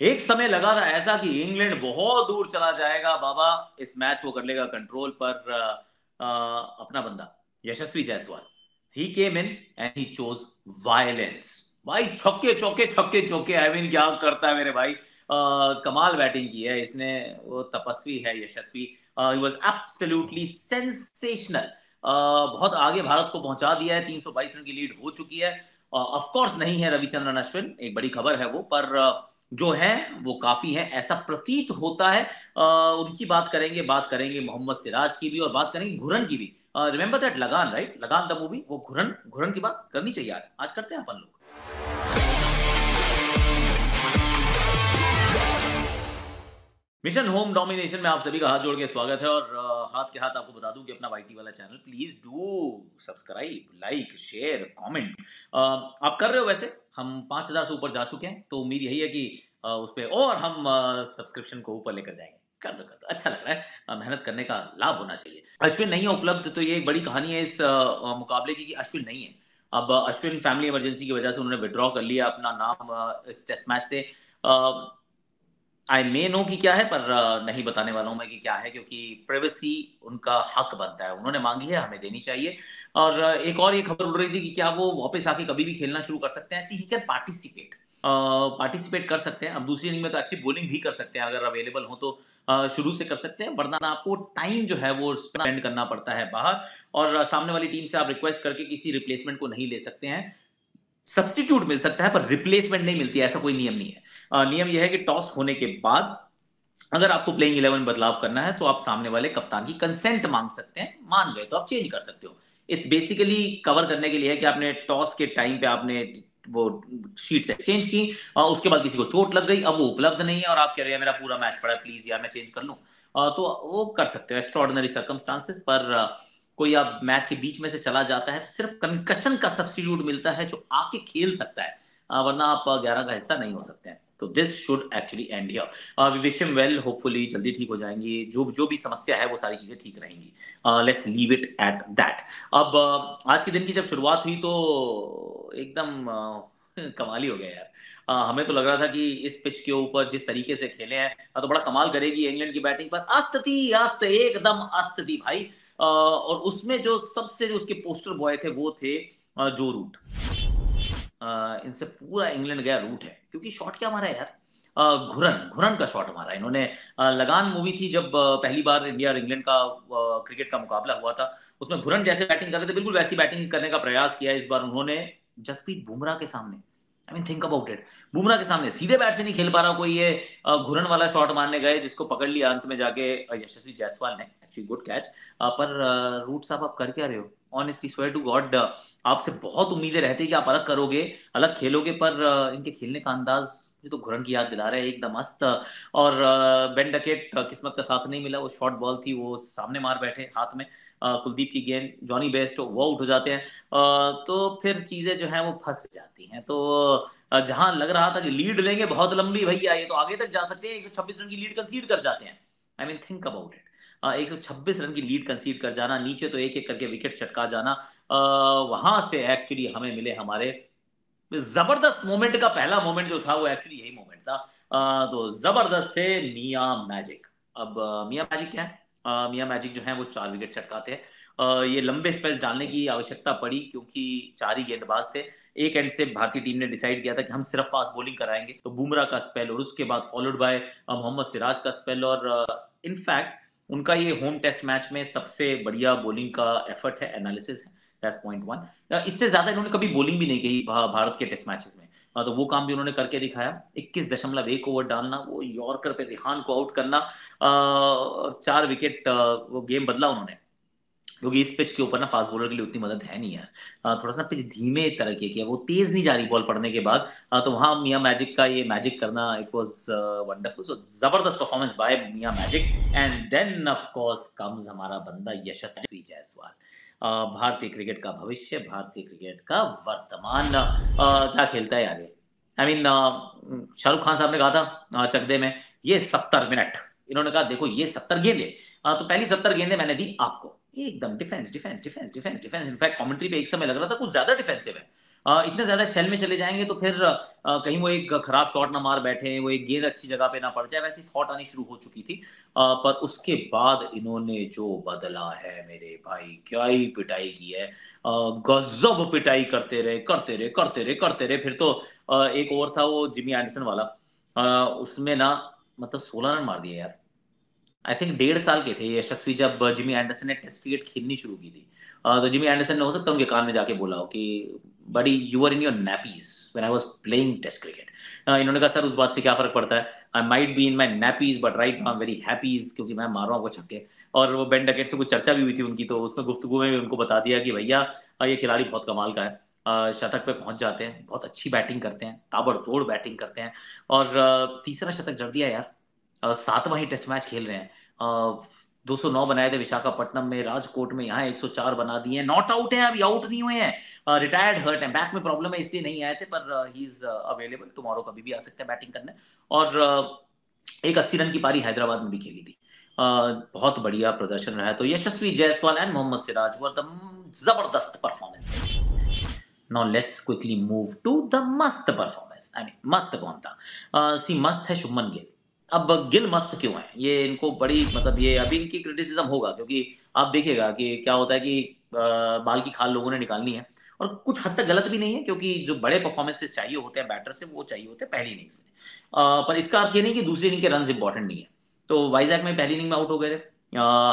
एक समय लगा था ऐसा कि इंग्लैंड बहुत दूर चला जाएगा बाबा, इस मैच को कर लेगा कंट्रोल, पर अपना बंदा Yashasvi Jaiswal, he came in and he chose violence. भाई छक्के चौके छक्के चौके, आई मीन क्या करता है मेरे भाई। कमाल बैटिंग की है इसने। वो तपस्वी है Yashasvi. He was absolutely sensational. बहुत आगे भारत को पहुंचा दिया है, 322 रन की लीड हो चुकी है। ऑफ कोर्स नहीं है रविचंद्रन अश्विन, एक बड़ी खबर है वो, पर जो है वो काफी है ऐसा प्रतीत होता है। उनकी बात करेंगे मोहम्मद सिराज की भी, और बात करेंगे घुरन की भी। रिमेंबर दैट लगान, राइट? लगान द मूवी, वो घुरन घुरन की बात करनी चाहिए। आज आज करते हैं अपन लोग। मिशन होम डोमिनेशन में आप सभी का हाथ जोड़ के स्वागत है। और हाथ के हाथ आपको बता दूं कि अपना वाईटी वाला channel please do subscribe, like, share, comment. आप कर रहे हो वैसे। हम 5,000 से ऊपर जा चुके हैं, तो उम्मीद यही है कि उस पर और हम सब्सक्रिप्शन को ऊपर लेकर जाएंगे। कर दो, अच्छा लग रहा है। मेहनत करने का लाभ होना चाहिए। अश्विन नहीं है उपलब्ध, तो ये एक बड़ी कहानी है इस मुकाबले की कि अश्विन नहीं है। अब अश्विन फैमिली इमरजेंसी की वजह से उन्होंने विड्रॉ कर लिया अपना नाम इस टेस्ट मैच से। आई मे नो कि क्या है, पर नहीं बताने वाला हूं मैं कि क्या है, क्योंकि प्राइवेसी उनका हक बनता है। उन्होंने मांगी है, हमें देनी चाहिए। और एक और ये खबर उड़ रही थी कि क्या वो वापस आके कभी भी खेलना शुरू कर सकते हैं। ऐसी ही कैन पार्टिसिपेट, पार्टिसिपेट कर सकते हैं। अब दूसरी इनिंग में तो अच्छी बॉलिंग भी कर सकते हैं, अगर अवेलेबल हो तो शुरू से कर सकते हैं, वरना आपको टाइम जो है वो स्पेंड करना पड़ता है बाहर। और सामने वाली टीम से आप रिक्वेस्ट करके किसी रिप्लेसमेंट को नहीं ले सकते हैं। सब्स्टिट्यूट मिल सकता है पर रिप्लेसमेंट नहीं मिलती है, ऐसा कोई नियम नहीं है। नियम यह है कि टॉस होने के बाद अगर आपको प्लेइंग 11 में बदलाव करना है तो आप सामने वाले कप्तान की कंसेंट मांग सकते हैं। मान गए तो आप चेंज कर सकते हो। इट्स बेसिकली कवर करने के लिए है कि आपने टॉस के टाइम पे आपने वो शीट्स एक्सचेंज की, और उसके बाद किसी को चोट लग गई, अब वो उपलब्ध नहीं है और आप कह रहे हैं मेरा पूरा मैच पड़ा है, प्लीज यार मैं चेंज कर लूं। तो वो कर सकते हो एक्स्ट्रॉर्डिनरी सर्कमस्टांसेस। पर कोई आप मैच के बीच में से चला जाता है तो सिर्फ कंकशन का सब्स्टिट्यूट मिलता है जो आके खेल सकता है। वरना आप 11 का हिस्सा नहीं हो सकते हैं। तो this should actually end here. We wish him well, hopefully जल्दी ठीक हो जाएंगी। जो जो भी समस्या है वो सारी चीजें ठीक रहेंगी। Let's leave it at that. अब आज के दिन की जब शुरुआत हुई तो एकदम कमाल ही हो गया यार। हमें तो लग रहा था कि इस पिच के ऊपर जिस तरीके से खेले हैं तो बड़ा कमाल करेगी इंग्लैंड की बैटिंग, पर अस्त थी, अस्त, एकदम अस्त थी भाई। और उसमें जो सबसे जो उसके पोस्टर बॉय थे वो थे जो रूट। इनसे पूरा इंग्लैंड गया रूट है, क्योंकि शॉट क्या मारा है यार। घुरन घुरन का शॉट मारा इन्होंने। लगान मूवी थी जब पहली बार इंडिया और इंग्लैंड का क्रिकेट का मुकाबला हुआ था, उसमें घुरन जैसे बैटिंग कर रहे थे बिल्कुल वैसी बैटिंग करने का प्रयास किया इस बार उन्होंने। जसप्रीत बुमराह के सामने, I mean think about it, Bumrah के सामने सीधे बैट से नहीं खेल पा रहा कोई, ये घुरन वाला शॉट मारने गए जिसको पकड़ लिया अंत में जाके यशस्वी जायसवाल ने। Actually good catch. पर रूट साहब आप कर क्या रहे हो? ऑनेस्टली स्वेयर टू गॉड, आपसे बहुत उम्मीदें रहती है कि आप अलग करोगे, अलग खेलोगे, पर इनके खेलने का अंदाज मुझे तो घुरन की याद दिला रहा है, एकदम मस्त। और बेन डकेट किस्मत का साथ नहीं मिला, वो शॉर्ट बॉल थी, वो सामने मार बैठे हाथ में। कुलदीप की गेंद, जॉनी बेस्ट वो आउट हो जाते हैं। तो फिर चीजें जो हैं वो फंस जाती हैं। तो जहां लग रहा था कि लीड लेंगे बहुत लंबी भैया, ये तो आगे तक जा सकते हैं, 126 रन की लीड कंसीड कर जाते हैं। I mean think about it. 126 run की लीड कंसीड कर जाना, नीचे तो एक एक करके विकेट चटका जाना। वहां से एक्चुअली हमें मिले हमारे जबरदस्त मोमेंट का पहला मोमेंट जो था वो एक्चुअली यही मोमेंट था। तो जबरदस्त थे मियां मैजिक। अब मियां मैजिक क्या है? मियां मैजिक जो है वो 4 विकेट चटकाते हैं। ये लंबे स्पेल्स डालने की आवश्यकता पड़ी क्योंकि 4 ही गेंदबाज थे। एक एंड से भारतीय टीम ने डिसाइड किया था कि हम सिर्फ फास्ट बॉलिंग कराएंगे, तो बुमराह का स्पेल और उसके बाद फॉलोड बाय मोहम्मद सिराज का स्पेल। और इनफैक्ट उनका ये होम टेस्ट मैच में सबसे बढ़िया बॉलिंग का एफर्ट है, एनालिसिस है। That's point one. इससे ज्यादा इन्होंने कभी बॉलिंग भी नहीं की भारत के टेस्ट मैचेस में। तो वो काम भी उन्होंने करके दिखाया। 21.1 ओवर डालना, वो यॉर्कर पे रिहान को आउट करना, 4 विकेट, वो गेम बदला उन्होंने। क्योंकि इस पिच के ऊपर ना फास्ट बॉलर के लिए उतनी मदद है नहीं यार। थोड़ा सा पिच धीमे तरह की किया, वो तेज नहीं जा रही बॉल पड़ने के बाद। तो वहां मियां मैजिक का ये मैजिक करना, इट वाज वंडरफुल। सो जबरदस्त performance by Miyan magic. And then of course comes हमारा बंदा यशस्वी जायसवाल। भारतीय क्रिकेट का भविष्य, भारतीय क्रिकेट का वर्तमान। क्या खेलता है यार ये। आई मीन शाहरुख खान साहब ने कहा था चकदे में, ये 70 मिनट, इन्होंने कहा देखो ये 70 गेंदे, तो पहली 70 गेंदें मैंने दी आपको, एकदम defence defence defence defence defence. In fact commentary पे एक समय लग रहा था कुछ ज्यादा डिफेंसिव है। इतने ज्यादा शेल में चले जाएंगे तो फिर कहीं वो एक खराब शॉट ना मार बैठे, वो एक गेंद अच्छी जगह पे ना पड़ जाए, वैसी थॉट आनी शुरू हो चुकी थी। पर उसके बाद इन्होंने जो बदला है मेरे भाई, क्या ही पिटाई की है। गजब पिटाई करते रहे करते रहे करते रहे करते रहे। फिर तो एक ओवर था वो जिमी एंडरसन वाला, उसमें ना मतलब 16 रन मार दिए यार। आई थिंक 1.5 साल के थे यशस्वी जब जिमी एंडरसन ने टेस्ट क्रिकेट खेलनी शुरू की थी। तो जिमी एंडरसन ने हो सकता है उनके कान में जाके बोला हो कि buddy you are in your nappies when I was playing test cricket. इन्होंने कहा सर उस बात से क्या फर्क पड़ता है, I might be in my nappies but right now I am very happies, क्योंकि मैं मार रहा हूँ आपको छक्के। और वो बेन डकेट से कुछ चर्चा भी हुई थी उनकी, तो उसमें गुफ्तगू में भी उनको बता दिया कि भैया ये खिलाड़ी बहुत कमाल का है, शतक पे पहुंच जाते हैं, बहुत अच्छी बैटिंग करते हैं, ताबड़तोड़ बैटिंग करते हैं। और तीसरा शतक जड़ दिया यार। 7वां ही टेस्ट मैच खेल रहे हैं। 209 बनाए थे विशाखापट्टनम में, राजकोट में, यहाँ 104 बना दिए हैं। नॉट आउट है, अभी आउट नहीं हुए हैं, रिटायर्ड हर्ट है, बैक में प्रॉब्लम है इसलिए नहीं आए थे, पर ही इज अवेलेबल, टुमारो कभी भी आ सकते हैं बैटिंग करने। और एक 80 रन की पारी हैदराबाद में भी खेली थी। बहुत बढ़िया प्रदर्शन रहा है। तो Yashasvi Jaiswal and Mohammed Siraj were the जबरदस्त performance. Now let's quickly move to the मस्त परफॉर्मेंस। आई मीन मस्त कौन था? सी मस्त है शुभमन गिल। अब गिल मस्त क्यों है, ये इनको बड़ी मतलब ये अभी इनकी क्रिटिसिज्म होगा, क्योंकि आप देखिएगा कि क्या होता है कि बाल की खाल लोगों ने निकालनी है। और कुछ हद तक गलत भी नहीं है, क्योंकि जो बड़े परफॉर्मेंसेस चाहिए होते हैं बैटर से वो चाहिए होते हैं पहली इनिंग्स में। पर इसका अर्थ ये नहीं कि दूसरी इनिंग के रन इंपॉर्टेंट नहीं है। तो वाइजैक में पहली इनिंग में आउट हो गए थे,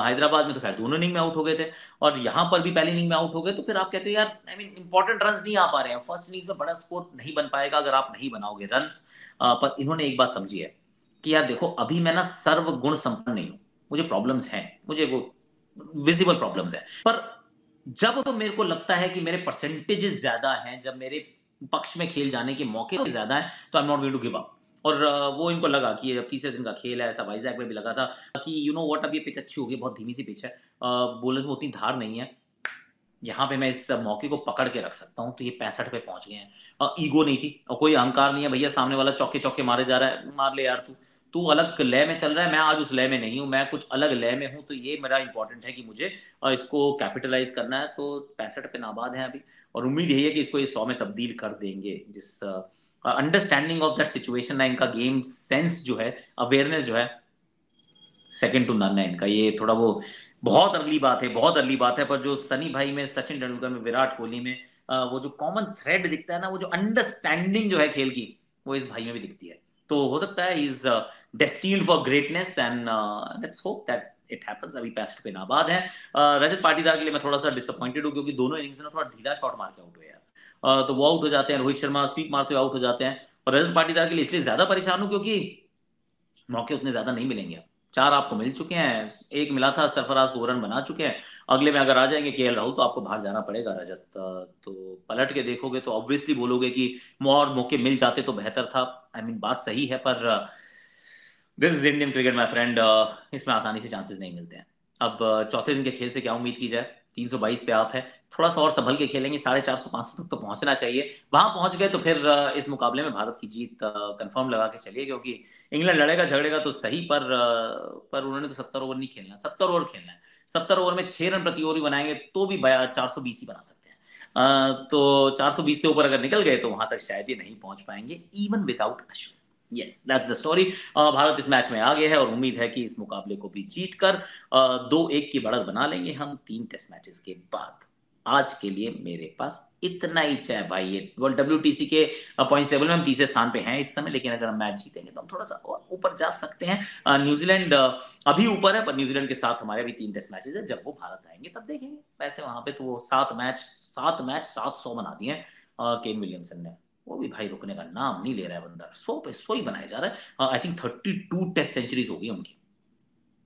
हैदराबाद में तो खैर दोनों इनिंग में आउट हो गए थे, और यहां पर भी पहली इनिंग में आउट हो गए। तो फिर आप कहते हो यार आई मीन इंपॉर्टेंट रन नहीं आ पा रहे हैं, फर्स्ट इनिंग्स में बड़ा स्कोर नहीं बन पाएगा अगर आप नहीं बनाओगे रन। पर इन्होंने एक बात समझी है कि यार देखो अभी मैं ना सर्व गुण संपन्न नहीं हूं, मुझे प्रॉब्लम्स हैं, मुझे वो विजिबल प्रॉब्लम्स है। पर जब मेरे को लगता है कि मेरे परसेंटेजेस ज्यादा हैं, जब मेरे पक्ष में खेल जाने के मौके ज्यादा हैं, तो I am not going to give up. और वो इनको लगा कि ये अब तीसरे दिन का खेल है, ऐसा वाइजैक में भी लगा था कि यू नो व्हाट, अब ये पिच अच्छी होगी, बहुत धीमी सी पिच है, बॉलर्स में उतनी धार नहीं है, यहाँ पे मैं इस मौके को पकड़ के रख सकता हूँ। तो ये 65 पे पहुंच गए हैं। ईगो नहीं थी और कोई अहंकार नहीं है, भैया सामने वाला चौके चौके मारे जा रहा है, मार ले यार, तू तू अलग लय में चल रहा है, मैं आज उस लय में नहीं हूँ, मैं कुछ अलग लय में हूँ। तो ये मेरा इंपॉर्टेंट है कि मुझे इसको कैपिटलाइज करना है। तो 65 पे नाबाद है अभी, और उम्मीद यही है कि इसको ये 100 में तब्दील कर देंगे। जिस अंडरस्टैंडिंग ऑफ दैट सिचुएशन है इनका, गेम सेंस जो है, अवेयरनेस जो है, सेकंड टू नन है इनका। ये थोड़ा वो बहुत अर्ली बात है, बहुत अर्ली बात है, पर जो सनी भाई में, सचिन तेंदुलकर में, विराट कोहली में वो जो कॉमन थ्रेड दिखता है ना, वो जो अंडरस्टैंडिंग जो है खेल की, वो इस भाई में भी दिखती है। तो हो सकता है is destined for greatness, and let's hope that it happens. अभी 65 पे नाबाद है। रजत पाटीदार के लिए मैं थोड़ा सा डिसअपॉइंटेड हूँ, क्योंकि दोनों इनिंग्स में ना थोड़ा ढीला शॉट मार के आउट हुए यार। तो वो आउट हो जाते हैं, रोहित शर्मा स्वीप मारते हुए आउट हो जाते हैं। और रजत पाटीदार के लिए इसलिए ज्यादा परेशान हूँ क्योंकि मौके उतने ज्यादा नहीं मिलेंगे अब। 4 आपको मिल चुके हैं, एक मिला था, सरफराज को रन बना चुके हैं, अगले में अगर आ जाएंगे केएल राहुल तो आपको बाहर जाना पड़ेगा रजत। तो पलट के देखोगे तो ऑब्वियसली बोलोगे कि और मौके मिल जाते तो बेहतर था। आई मीन बात सही है, पर this is Indian cricket my friend, इसमें आसानी से चांसेस नहीं मिलते हैं। अब चौथे दिन के खेल से क्या उम्मीद की जाए? 322 पे आप है, थोड़ा सा और संभल के खेलेंगे, 450 500 तक तो पहुंचना चाहिए। वहां पहुंच गए तो फिर इस मुकाबले में भारत की जीत कंफर्म लगा के चलिए, क्योंकि इंग्लैंड लड़ेगा झगड़ेगा तो सही, पर उन्होंने तो 70 ओवर नहीं खेलना, 70 ओवर खेलना है। 70 ओवर में 6 रन प्रति ओवर भी बनाएंगे तो भी 420 ही बना सकते हैं। तो 420 से ऊपर अगर निकल गए तो वहां तक शायद ये नहीं पहुंच पाएंगे, even without Ashwin. Yes that's the story. Bharat इस मैच में आ गया है और उम्मीद है कि इस मुकाबले को भी जीत कर 2-1 की बढ़त बना लेंगे हम 3 टेस्ट मैचेस के बाद। आज के लिए मेरे पास इतना ही चाहे भाई। ये वर्ल्ड WTC के पॉइंट्स टेबल में हम तीसरे स्थान पे हैं इस समय, लेकिन अगर हम मैच जीतेंगे तो हम थोड़ा सा और ऊपर जा सकते हैं। न्यूजीलैंड अभी ऊपर है, पर न्यूजीलैंड के साथ हमारे भी 3 टेस्ट मैचेस है, जब वो भारत आएंगे तब देखेंगे। वैसे वहां पे तो वो 7 मैच 700 बना दिए केन विलियमसन ने। वो भी भाई रुकने का नाम नहीं ले रहा है बंदा, 100 पे 100 ही बनाया जा रहा है। आई थिंक 32 टेस्ट सेंचुरीज हो गई उनकी।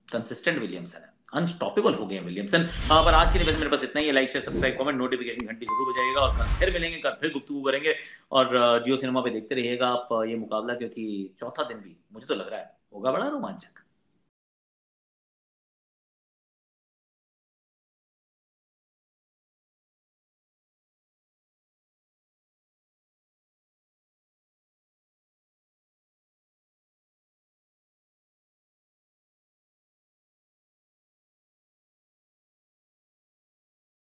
कंसिस्टेंट विलियमसन है, अनस्टॉपेबल हो गए विलियमसन। पर आज के लिए बस मेरे पास इतना ही है। Like share subscribe comment notification घंटी जरूर बजाइएगा, और कल फिर मिलेंगे, कल फिर गुफ्तगू करेंगे। और जियो सिनेमा पे देखते रहिएगा आप ये मुकाबला, क्योंकि चौथा दिन भी मुझे तो लग रहा है होगा बड़ा रोमांचक।